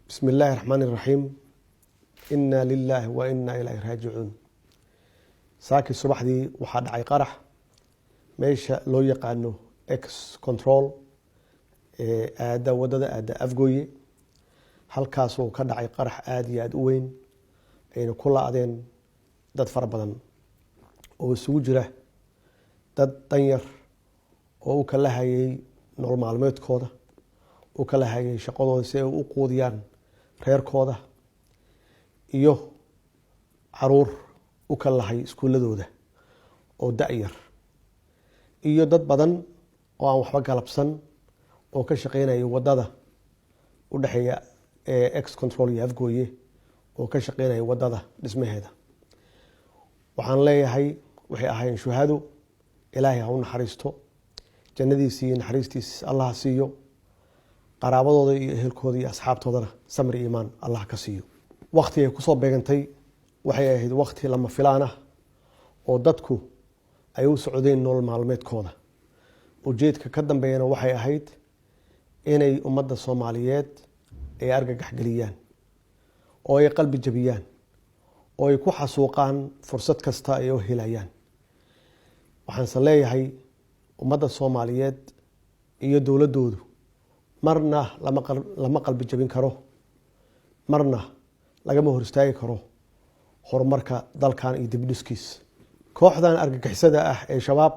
بسم الله الرحمن الرحيم. إنا لله وإنا إليه راجعون. ساكي الصباح دي وحد عي قرح ميشا لو يقانو اكس كنترول آدا ودادا آدا أفقوي halkaasoo ka dhacay qarax aad iyo aad u weyn ayna ku laadeen dad fara badan oo isugu jira dad danyar oo kala hayay nolol maalmeedkooda oo kala hayay shaqadooda si ay u quudiyaan reerkooda iyo caruur u kala hay iskuuladooda oo da'yar iyo dad badan oo aan waxba galabsan oo ka shaqeynaya wadada u dhaxeeya ex control iyo afgooye oo ka shaqeynaya wadada dhismaheeda. waxaan leeyahay waxay ahayn shuhado, ilaahay ha u naxariisto, jannadiisa iyo naxariistiisa allah siiyo, qaraabadooda iyo ehelkooda iyo asxaabtoodana samir iyo iimaan allah ka siiyo. waqti ay ku soo beegantay waxay ahayd waqti lama filaan ah oo dadku ay u socdeen nolol maalmeedkooda. ujeedka ka dambeeyana waxay ahayd inay ummadda Soomaaliyeed ay argagax galiyaan oo ay qalbi jabiyaan oo ay ku xasuuqaan fursad kasta ay u helayaan. waxaan leeyahay ummadda Soomaaliyeed iyo dawladoodu marna lama qalbi jabin karo, marna lagama hor istaagi karo horumarka dalkan iyo dibdhiskiisa. kooxdan argagixisada ah ee shabaab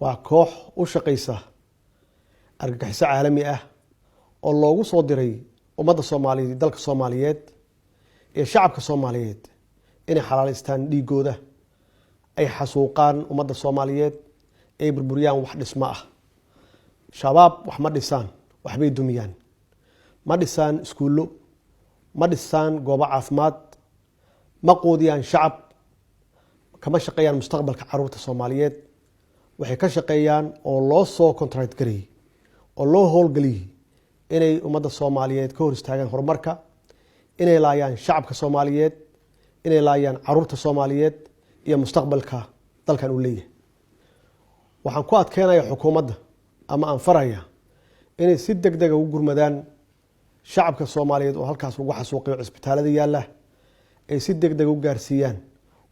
waa koox u shaqeysa argagixiso caalami ah oo loogu soo diray ummadda Soomaaliyeed, dalka Soomaaliyeed ee shacabka Soomaaliyeed inay xalaaleystaan dhiigooda, ay xasuuqaan ummadda Soomaaliyeed, ay burburiyaan wax dhismo ah. shabaab wax ma dhisaan, waxbay dumiyaan. ma dhisaan iskuulo, ma dhisaan goobo caafimaad, ma quudiyaan shacab, kama shaqeeyaan mustaqbalka caruurta Soomaaliyeed. waxay ka shaqeeyaan oo loo soo contract gareeyay oo loo howlgeliyay inay ummadda Soomaaliyeed ka hor istaagaan horumarka, inay laayaan shacabka Soomaaliyeed, inay laayaan caruurta Soomaaliyeed iyo mustaqbalka dalkan uu leeyahay. waxaan ku adkeenayaa xukuumadda ama aan farayaa inay si degdeg ah u gurmadaan shacabka Soomaaliyeed oo halkaas ugu xasuuqay cisbitaalada yaala, ay si degdeg u gaarsiiyaan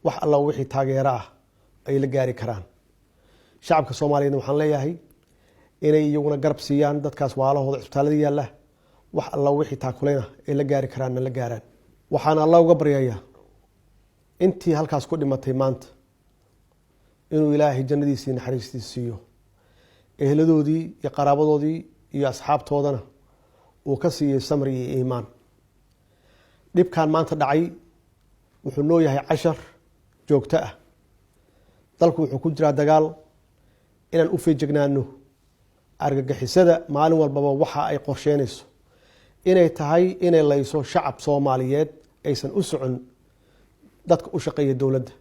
wax alla wixii taageero ah ay la gaari karaan. shacabka Soomaaliyeed waxaan leeyahay inay iyaguna garab siiyaan dadkaas waalahooda cisbitaalada yaala, wax alla wixii taakuleena ay la gaari karaan la gaaraan. waxaan Allah uga baryayaa intii halkaas ku dhimatay maanta inuu Ilaahay jannadiisa iyo naxariistiisa siiyo, eheladoodii iyo qaraabadoodii iyo asxaabtoodana uu ka siiyay samir iyo iimaan. dhibkan maanta dhacay wuxuu noo yahay cashar joogto ah. dalku wuxuu ku jiraa dagaal, inaan u feejignaano argagixisada maalin walbaba waxa ay qorsheynayso inay tahay inay layso shacab Soomaaliyeed aysan u socon dadka u shaqeeya dawladda.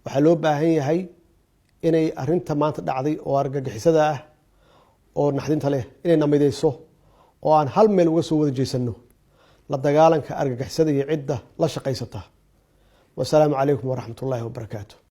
waxaa loo baahan yahay inay arinta maanta dhacday oo argagixisada ah oo naxdinta leh inay namideyso oo aan hal meel uga soo wada jeesano la dagaalanka argagixisada iyo cidda la shaqeysata. wassalaamu calaykum waraxmatullaahi wabarakaatuh.